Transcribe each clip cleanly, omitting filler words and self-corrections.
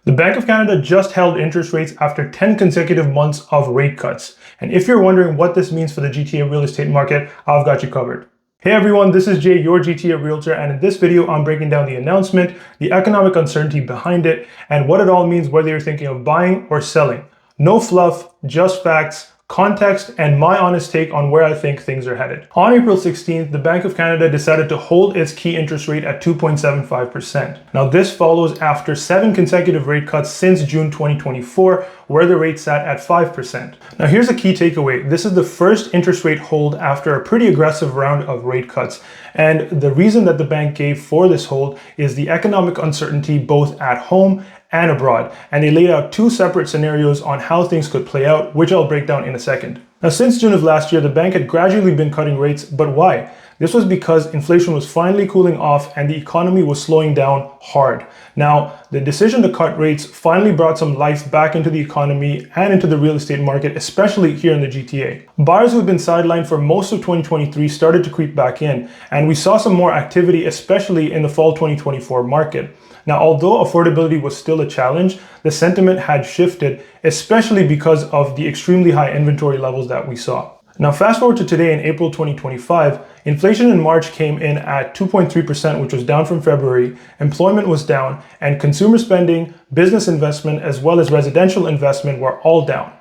The Bank of Canada just held interest rates after 10 consecutive months of rate cuts. And if you're wondering what this means for the GTA real estate market, I've got you covered. Hey everyone, this is Jay, your GTA Realtor, and in this video, I'm breaking down the announcement, the economic uncertainty behind it, and what it all means whether you're thinking of buying or selling. No fluff, just facts, context, and my honest take on where I think things are headed. On April 16th, the Bank of Canada decided to hold its key interest rate at 2.75%. Now this follows after 7 consecutive rate cuts since June 2024, where the rate sat at 5%. Now here's a key takeaway. This is the first interest rate hold after a pretty aggressive round of rate cuts. And the reason that the bank gave for this hold is the economic uncertainty both at home and abroad. And they laid out 2 separate scenarios on how things could play out, which I'll break down in a second. Now, since June of last year, the bank had gradually been cutting rates, but why? This was because inflation was finally cooling off and the economy was slowing down hard. Now, the decision to cut rates finally brought some life back into the economy and into the real estate market, especially here in the GTA. Buyers who had been sidelined for most of 2023 started to creep back in, and we saw some more activity, especially in the fall 2024 market. Now, although affordability was still a challenge, the sentiment had shifted, especially because of the extremely high inventory levels that we saw. Now, fast forward to today in April 2025, inflation in March came in at 2.3%, which was down from February, employment was down, and consumer spending, business investment, as well as residential investment were all down.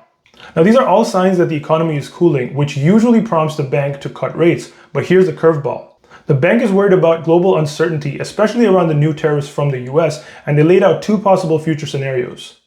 Now, these are all signs that the economy is cooling, which usually prompts the bank to cut rates, but here's the curveball. The bank is worried about global uncertainty, especially around the new tariffs from the US, and they laid out 2 possible future scenarios.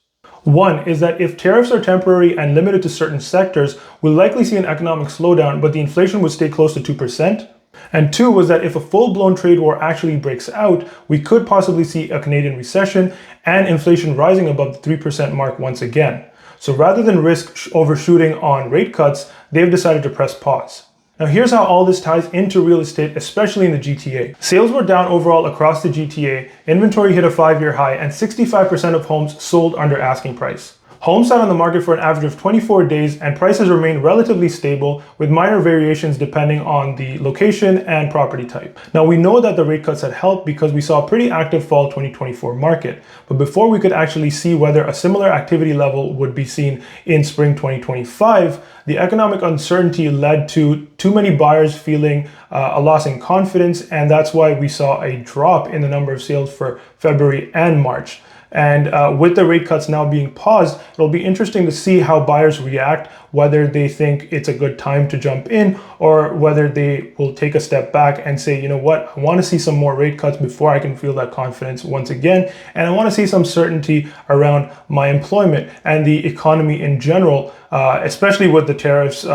One is that if tariffs are temporary and limited to certain sectors, we'll likely see an economic slowdown, but the inflation would stay close to 2%. And 2 was that if a full-blown trade war actually breaks out, we could possibly see a Canadian recession and inflation rising above the 3% mark once again. So rather than risk overshooting on rate cuts, they've decided to press pause. Now here's how all this ties into real estate, especially in the GTA. Sales were down overall across the GTA, inventory hit a 5-year high, and 65% of homes sold under asking price. Homes sat on the market for an average of 24 days and prices remained relatively stable with minor variations depending on the location and property type. Now we know that the rate cuts had helped because we saw a pretty active fall 2024 market. But before we could actually see whether a similar activity level would be seen in spring 2025, the economic uncertainty led to too many buyers feeling a loss in confidence, and that's why we saw a drop in the number of sales for February and March. And with the rate cuts now being paused, it'll be interesting to see how buyers react, whether they think it's a good time to jump in or whether they will take a step back and say, you know what, I want to see some more rate cuts before I can feel that confidence once again. And I want to see some certainty around my employment and the economy in general, especially with the tariffs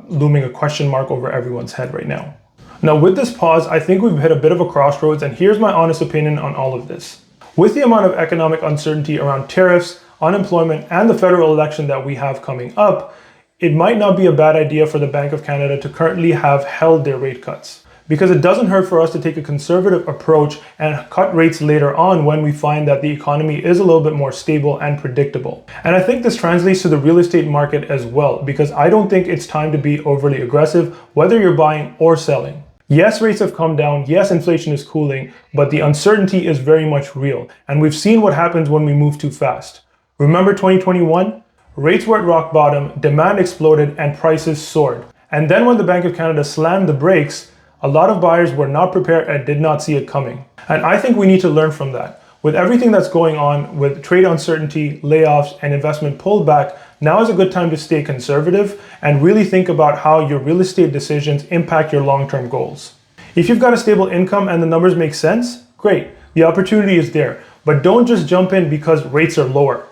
looming a question mark over everyone's head right now. Now, with this pause, I think we've hit a bit of a crossroads, and here's my honest opinion on all of this. With the amount of economic uncertainty around tariffs, unemployment, and the federal election that we have coming up, it might not be a bad idea for the Bank of Canada to currently have held their rate cuts. Because it doesn't hurt for us to take a conservative approach and cut rates later on when we find that the economy is a little bit more stable and predictable. And I think this translates to the real estate market as well, because I don't think it's time to be overly aggressive, whether you're buying or selling. Yes, rates have come down. Yes, inflation is cooling, but the uncertainty is very much real. And we've seen what happens when we move too fast. Remember 2021? Rates were at rock bottom, demand exploded, and prices soared. And then when the Bank of Canada slammed the brakes, a lot of buyers were not prepared and did not see it coming. And I think we need to learn from that. With everything that's going on with trade uncertainty, layoffs, and investment pullback, now is a good time to stay conservative and really think about how your real estate decisions impact your long-term goals. If you've got a stable income and the numbers make sense, great, the opportunity is there. But don't just jump in because rates are lower.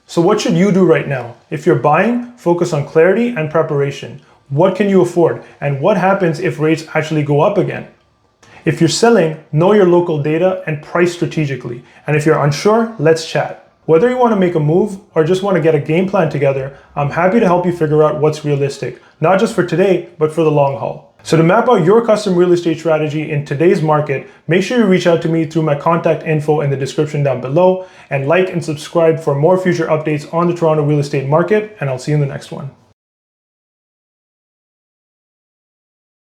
So what should you do right now? If you're buying, focus on clarity and preparation. What can you afford? And what happens if rates actually go up again? If you're selling, know your local data and price strategically. And if you're unsure, let's chat. Whether you want to make a move or just want to get a game plan together, I'm happy to help you figure out what's realistic, not just for today, but for the long haul. So to map out your custom real estate strategy in today's market, make sure you reach out to me through my contact info in the description down below, and like and subscribe for more future updates on the Toronto real estate market, and I'll see you in the next one.